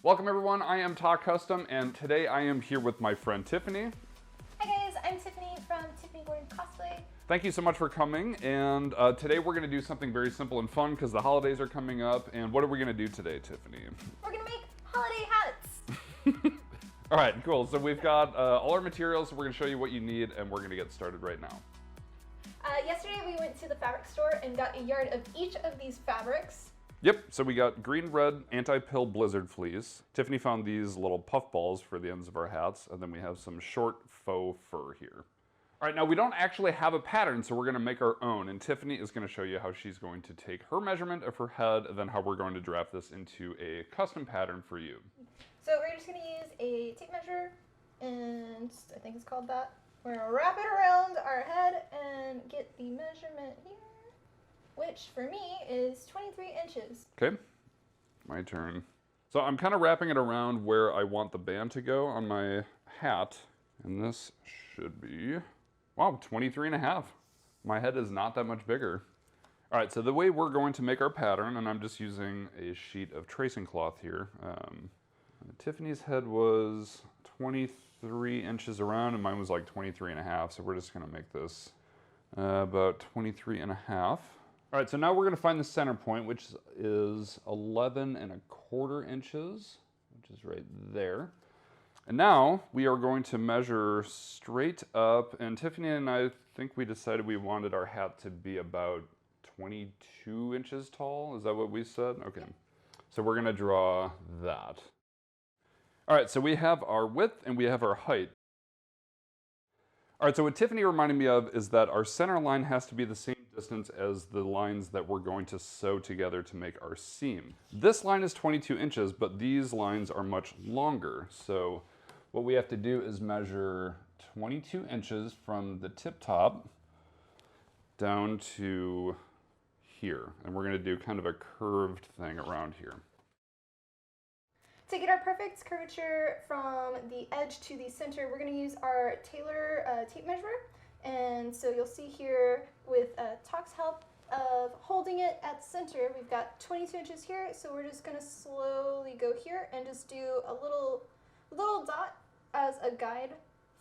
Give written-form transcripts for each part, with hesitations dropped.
Welcome everyone, I am Tock Custom, and today I am here with my friend Tiffany. Hi guys, I'm Tiffany from Tiffany Gordon Cosplay. Thank you so much for coming, and today we're going to do something very simple and fun because the holidays are coming up, and what are we going to do today, Tiffany? We're going to make holiday hats! All right, cool. So we've got all our materials, so we're going to show you what you need, and we're going to get started right now. Yesterday we went to the fabric store and got a yard of each of these fabrics. Yep, so we got green-red anti-pill blizzard fleece. Tiffany found these little puff balls for the ends of our hats, and then we have some short faux fur here. All right, now we don't actually have a pattern, so we're gonna make our own, and Tiffany is gonna show you how she's going to take her measurement of her head, and then how we're going to draft this into a custom pattern for you. So we're just gonna use a tape measure, and I think it's called that. We're gonna wrap it around our head and get the measurement here, which for me is 23 inches. Okay, my turn. So I'm kind of wrapping it around where I want the band to go on my hat, and this should be, wow, 23 and a half. My head is not that much bigger. All right, so the way we're going to make our pattern, and I'm just using a sheet of tracing cloth here. Tiffany's head was 23 inches around, and mine was like 23 and a half, so we're just gonna make this about 23 and a half. All right, so now we're gonna find the center point, which is 11 and a quarter inches, which is right there. And now we are going to measure straight up, and Tiffany and I think we decided we wanted our hat to be about 22 inches tall. Is that what we said? Okay, so we're gonna draw that. All right, so we have our width and we have our height. All right, so what Tiffany reminded me of is that our center line has to be the same distance as the lines that we're going to sew together to make our seam. This line is 22 inches, but these lines are much longer. So what we have to do is measure 22 inches from the tip top down to here. And we're gonna do kind of a curved thing around here. To get our perfect curvature from the edge to the center, we're going to use our Taylor tape measure. And so you'll see here with Tock's help of holding it at center, we've got 22 inches here. So we're just going to slowly go here and just do a little dot as a guide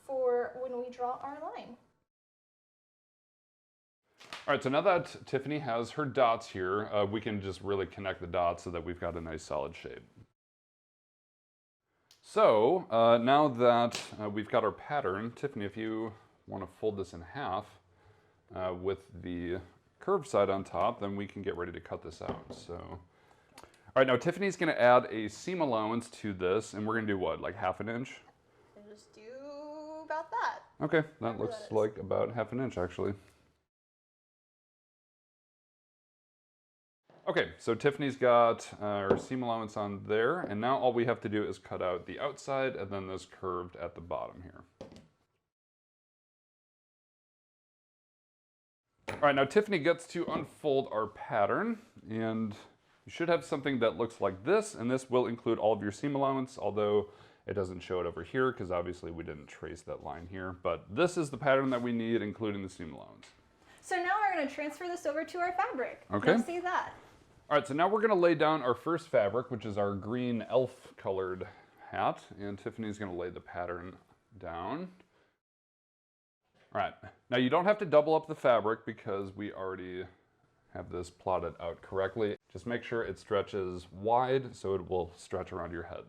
for when we draw our line. All right, so now that Tiffany has her dots here, we can just really connect the dots so that we've got a nice solid shape. So now that we've got our pattern, Tiffany, if you want to fold this in half with the curved side on top, then we can get ready to cut this out. So, all right, now Tiffany's going to add a seam allowance to this, and we're going to do what, like half an inch? And just do about that. Okay, that looks like about half an inch actually. Okay, so Tiffany's got our seam allowance on there, and now all we have to do is cut out the outside and then this curved at the bottom here. All right, now Tiffany gets to unfold our pattern, and you should have something that looks like this, and this will include all of your seam allowance, although it doesn't show it over here because obviously we didn't trace that line here, but this is the pattern that we need, including the seam allowance. So now we're going to transfer this over to our fabric. Okay. Let's see that. All right, so now we're gonna lay down our first fabric, which is our green elf colored hat, and Tiffany's gonna lay the pattern down. All right, now you don't have to double up the fabric because we already have this plotted out correctly. Just make sure it stretches wide so it will stretch around your head.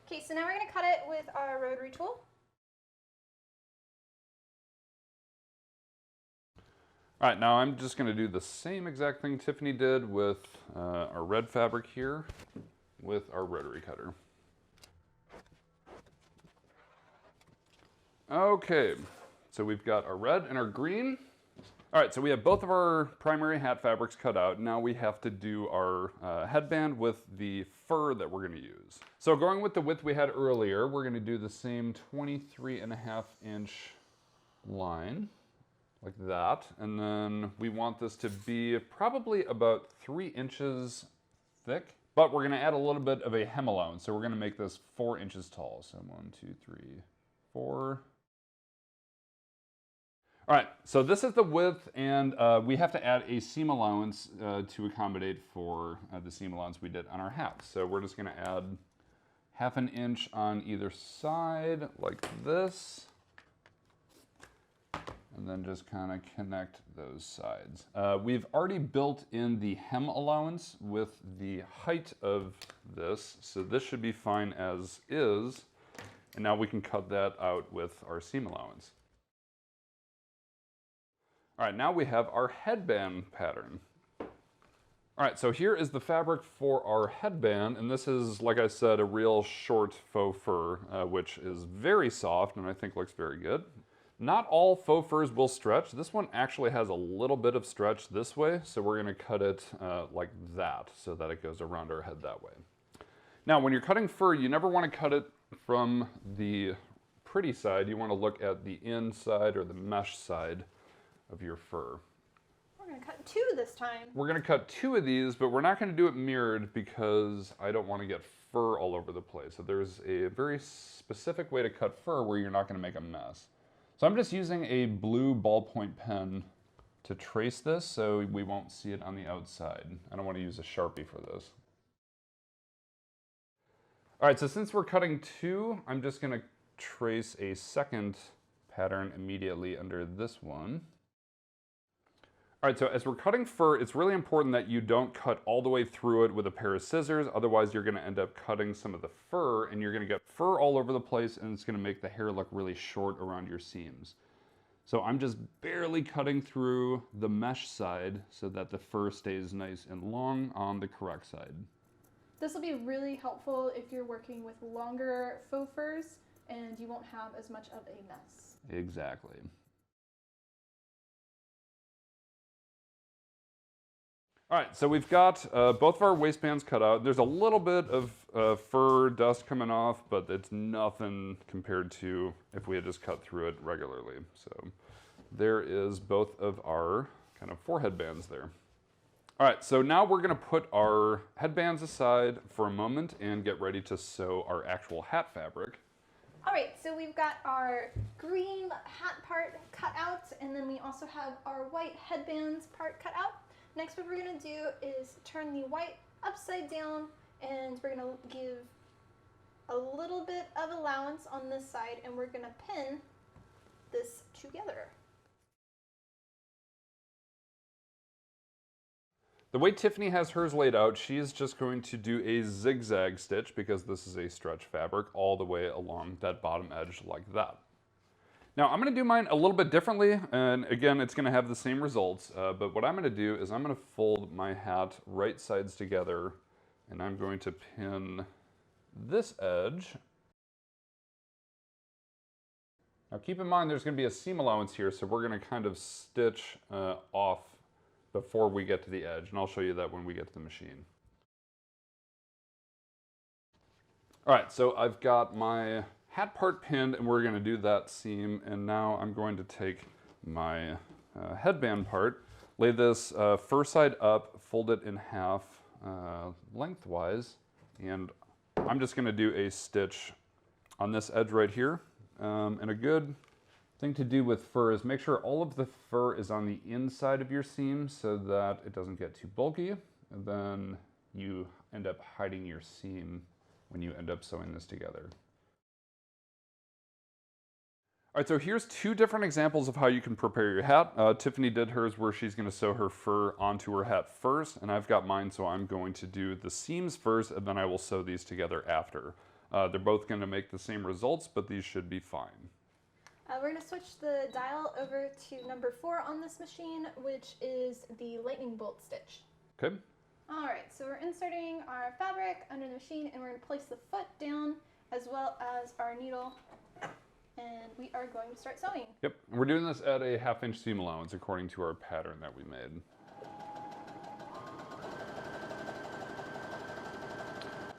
Okay, so now we're gonna cut it with our rotary tool. All right, now I'm just gonna do the same exact thing Tiffany did with our red fabric here with our rotary cutter. Okay, so we've got our red and our green. All right, so we have both of our primary hat fabrics cut out. Now we have to do our headband with the fur that we're gonna use. So going with the width we had earlier, we're gonna do the same 23.5-inch line. Like that, and then we want this to be probably about 3 inches thick, but we're gonna add a little bit of a hem allowance, so we're gonna make this 4 inches tall. So 1, 2, 3, 4. All right, so this is the width, and we have to add a seam allowance to accommodate for the seam allowance we did on our hat. So we're just gonna add 1/2 inch on either side, like this, and then just kind of connect those sides. We've already built in the hem allowance with the height of this, so this should be fine as is, and now we can cut that out with our seam allowance. All right, now we have our headband pattern. All right, so here is the fabric for our headband, and this is, like I said, a real short faux fur, which is very soft and I think looks very good. Not all faux furs will stretch. This one actually has a little bit of stretch this way, so we're gonna cut it like that so that it goes around our head that way. Now, when you're cutting fur, you never wanna cut it from the pretty side. You wanna look at the inside or the mesh side of your fur. We're gonna cut 2 this time. We're gonna cut 2 of these, but we're not gonna do it mirrored because I don't wanna get fur all over the place. So there's a very specific way to cut fur where you're not gonna make a mess. So I'm just using a blue ballpoint pen to trace this so we won't see it on the outside. I don't wanna use a Sharpie for this. All right, so since we're cutting 2, I'm just gonna trace a second pattern immediately under this one. All right, so as we're cutting fur, it's really important that you don't cut all the way through it with a pair of scissors. Otherwise, you're gonna end up cutting some of the fur and you're gonna get fur all over the place and it's gonna make the hair look really short around your seams. So I'm just barely cutting through the mesh side so that the fur stays nice and long on the correct side. This will be really helpful if you're working with longer faux furs and you won't have as much of a mess. Exactly. All right, so we've got both of our waistbands cut out. There's a little bit of fur dust coming off, but it's nothing compared to if we had just cut through it regularly. So there is both of our kind of forehead bands there. All right, so now we're gonna put our headbands aside for a moment and get ready to sew our actual hat fabric. All right, so we've got our green hat part cut out, and then we also have our white headbands part cut out. Next, what we're gonna do is turn the white upside down, and we're gonna give a little bit of allowance on this side, and we're gonna pin this together. The way Tiffany has hers laid out, she's just going to do a zigzag stitch because this is a stretch fabric all the way along that bottom edge like that. Now I'm gonna do mine a little bit differently, and again, it's gonna have the same results, but what I'm gonna do is I'm gonna fold my hat right sides together, and I'm going to pin this edge. Now keep in mind there's gonna be a seam allowance here, so we're gonna kind of stitch off before we get to the edge, and I'll show you that when we get to the machine. All right, so I've got my hat part pinned, and we're gonna do that seam, and now I'm going to take my headband part, lay this fur side up, fold it in half lengthwise, and I'm just gonna do a stitch on this edge right here. And a good thing to do with fur is make sure all of the fur is on the inside of your seam so that it doesn't get too bulky, and then you end up hiding your seam when you end up sewing this together. All right, so here's 2 different examples of how you can prepare your hat. Tiffany did hers where she's gonna sew her fur onto her hat first, and I've got mine, so I'm going to do the seams first, and then I will sew these together after. They're both gonna make the same results, but these should be fine. We're gonna switch the dial over to number 4 on this machine, which is the lightning bolt stitch. Okay. All right, so we're inserting our fabric under the machine, and we're gonna place the foot down as well as our needle, and we are going to start sewing. Yep, we're doing this at a 1/2 inch seam allowance according to our pattern that we made.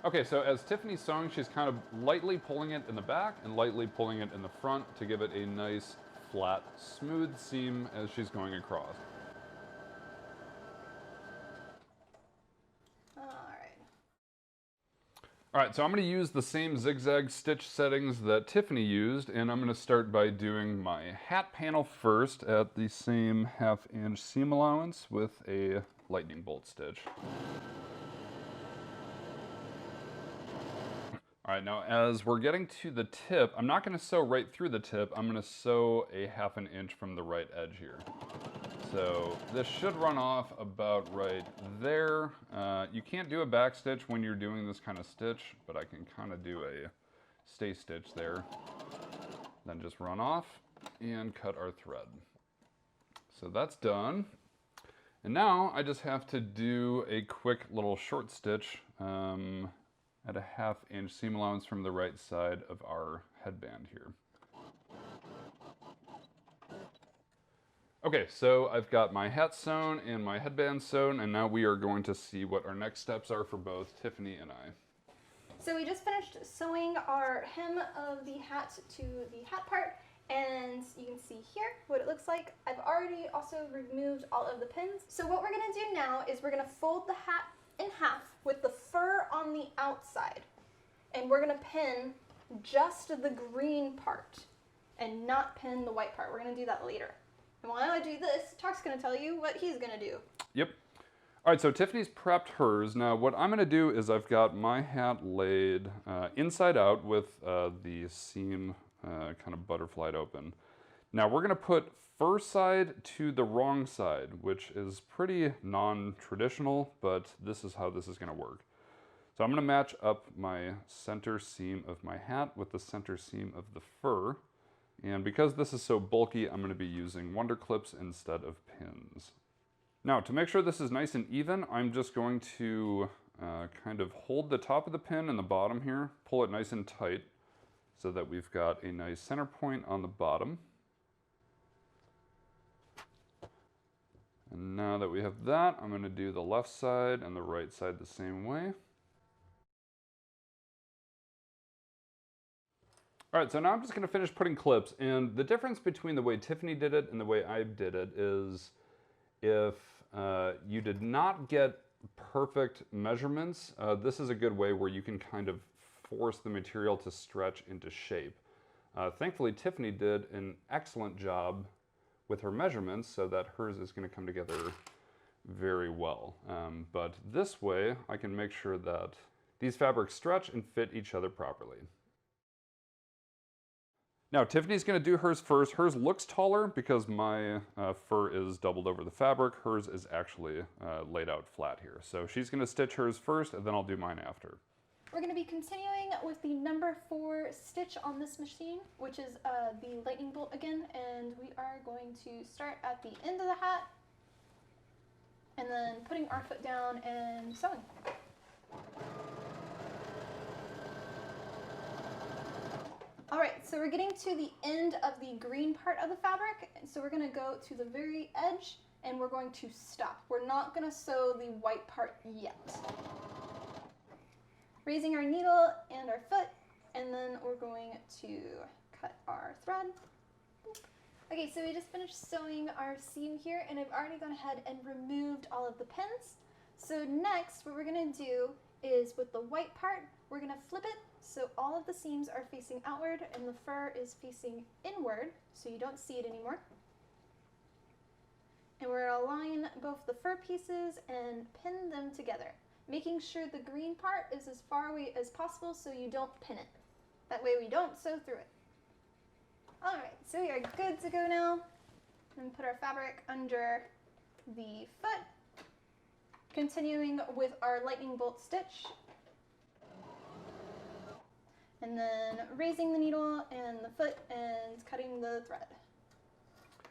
Okay, so as Tiffany's sewing, she's kind of lightly pulling it in the back and lightly pulling it in the front to give it a nice, flat, smooth seam as she's going across. All right. All right, so I'm going to use the same zigzag stitch settings that Tiffany used, and I'm going to start by doing my hat panel first at the same 1/2 inch seam allowance with a lightning bolt stitch. All right, now as we're getting to the tip, I'm not going to sew right through the tip. I'm going to sew a 1/2 inch from the right edge here. So this should run off about right there. You can't do a back stitch when you're doing this kind of stitch, but I can kind of do a stay stitch there. Then just run off and cut our thread. So that's done. And now I just have to do a quick little short stitch at a 1/2 inch seam allowance from the right side of our headband here. Okay, so I've got my hat sewn and my headband sewn, and now we are going to see what our next steps are for both Tiffany and I. So we just finished sewing our hem of the hat to the hat part, and you can see here what it looks like. I've already also removed all of the pins. So what we're gonna do now is we're gonna fold the hat in half with the fur on the outside, and we're gonna pin just the green part and not pin the white part. We're gonna do that later. And while I do this, Tock's gonna tell you what he's gonna do. Yep. All right, so Tiffany's prepped hers. Now what I'm gonna do is I've got my hat laid inside out with the seam kind of butterflied open. Now we're gonna put fur side to the wrong side, which is pretty non-traditional, but this is how this is gonna work. So I'm gonna match up my center seam of my hat with the center seam of the fur. And because this is so bulky, I'm going to be using Wonder Clips instead of pins. Now, to make sure this is nice and even, I'm just going to kind of hold the top of the pin and the bottom here, pull it nice and tight so that we've got a nice center point on the bottom. And now that we have that, I'm going to do the left side and the right side the same way. All right, so now I'm just gonna finish putting clips, and the difference between the way Tiffany did it and the way I did it is if you did not get perfect measurements, this is a good way where you can kind of force the material to stretch into shape. Thankfully, Tiffany did an excellent job with her measurements so that hers is gonna come together very well. But this way, I can make sure that these fabrics stretch and fit each other properly. Now Tiffany's gonna do hers first. Hers looks taller because my fur is doubled over the fabric. Hers is actually laid out flat here. So she's gonna stitch hers first and then I'll do mine after. We're gonna be continuing with the number 4 stitch on this machine, which is the lightning bolt again, and we are going to start at the end of the hat and then putting our foot down and sewing. All right, so we're getting to the end of the green part of the fabric, so we're gonna go to the very edge and we're going to stop. We're not gonna sew the white part yet. Raising our needle and our foot, and then we're going to cut our thread. Okay, so we just finished sewing our seam here, and I've already gone ahead and removed all of the pins. So next, what we're gonna do is with the white part, we're gonna flip it so all of the seams are facing outward and the fur is facing inward, so you don't see it anymore. And we're gonna align both the fur pieces and pin them together, making sure the green part is as far away as possible so you don't pin it. That way we don't sew through it. All right, so we are good to go now. And put our fabric under the foot, continuing with our lightning bolt stitch. And then raising the needle and the foot and cutting the thread.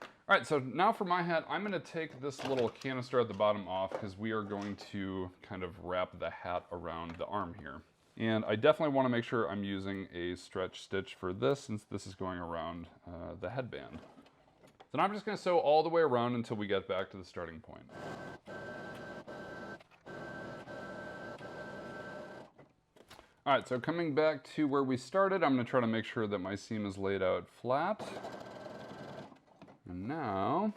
All right, so now for my hat, I'm gonna take this little canister at the bottom off because we are going to kind of wrap the hat around the arm here. And I definitely wanna make sure I'm using a stretch stitch for this since this is going around the headband. So now I'm just gonna sew all the way around until we get back to the starting point. All right, so coming back to where we started, I'm gonna try to make sure that my seam is laid out flat. And now,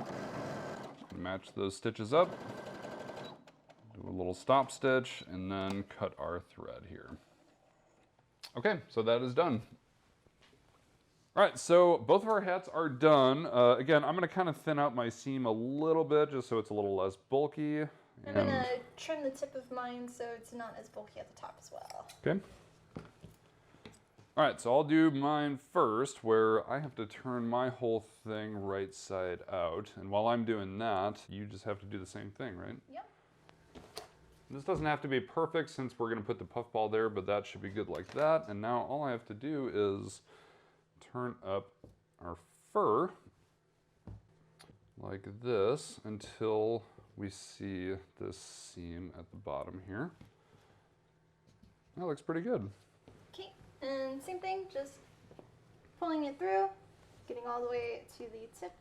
match those stitches up, do a little stop stitch, and then cut our thread here. Okay, so that is done. All right, so both of our hats are done. Again, I'm gonna kind of thin out my seam a little bit just so it's a little less bulky. I'm gonna trim the tip of mine so it's not as bulky at the top as well. Okay. All right, so I'll do mine first, where I have to turn my whole thing right side out. And while I'm doing that, you just have to do the same thing, right? Yep. This doesn't have to be perfect since we're gonna put the puffball there, but that should be good like that. And now all I have to do is turn up our fur like this until we see this seam at the bottom here. That looks pretty good. Okay, and same thing, just pulling it through, getting all the way to the tip.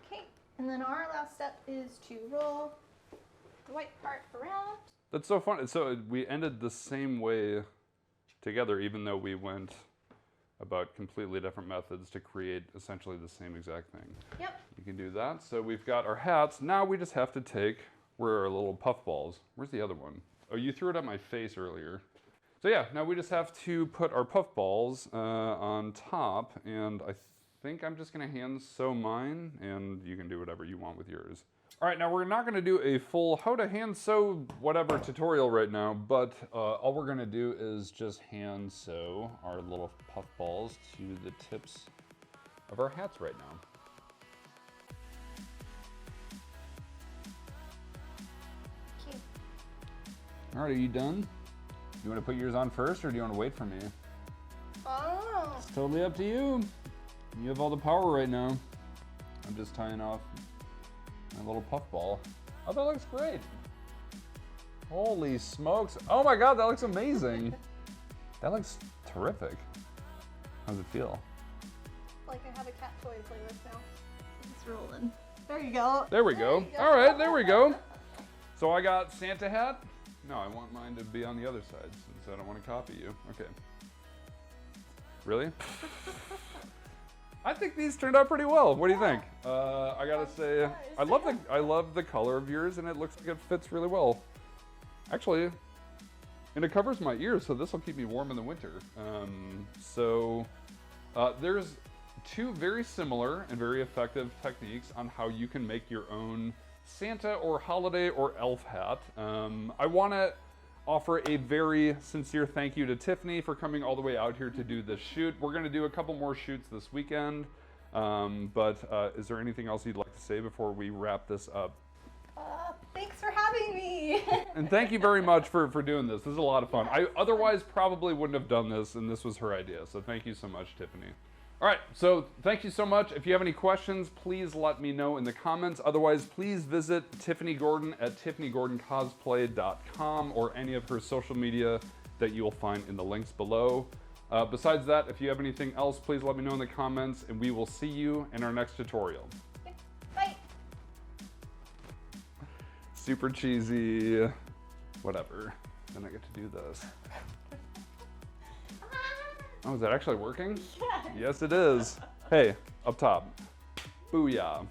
Okay, and then our last step is to roll the white part around. That's so fun. So we ended the same way together, even though we went about completely different methods to create essentially the same exact thing. Yep. You can do that. So we've got our hats. Now we just have to take, where are our little puff balls? Where's the other one? Oh, you threw it at my face earlier. So yeah, now we just have to put our puff balls on top, and I think I'm just gonna hand sew mine, and you can do whatever you want with yours. All right, now we're not gonna do a full how to hand sew whatever tutorial right now, but all we're gonna do is just hand sew our little puff balls to the tips of our hats right now. Okay. All right, are you done? You wanna put yours on first, or do you wanna wait for me? Oh. It's totally up to you. You have all the power right now. I'm just tying off my little puff ball. Oh, that looks great. Holy smokes. Oh my God, that looks amazing. That looks terrific. How does it feel? Like I have a cat toy to play with now. It's rolling. There you go. There we go. You go. All right, there we go. So I got Santa hat. No, I want mine to be on the other side since I don't want to copy you. Okay. Really? I think these turned out pretty well. What do you think? I gotta say, I love the color of yours, and it looks like it fits really well. Actually, and it covers my ears, so this will keep me warm in the winter. There's two very similar and very effective techniques on how you can make your own Santa or holiday or elf hat. I want to offer a very sincere thank you to Tiffany for coming all the way out here to do this shoot. We're going to do a couple more shoots this weekend, but is there anything else you'd like to say before we wrap this up? Thanks for having me. And thank you very much for doing this. This is a lot of fun. I otherwise probably wouldn't have done this, and this was her idea, so thank you so much, Tiffany. All right, so thank you so much. If you have any questions, please let me know in the comments. Otherwise, please visit Tiffany Gordon at tiffanyGordonCosplay.com or any of her social media that you will find in the links below. Besides that, if you have anything else, please let me know in the comments, and we will see you in our next tutorial. Bye. Super cheesy, whatever. Then I get to do this. Oh, is that actually working? Yeah. Yes, it is. Hey, up top. Booyah.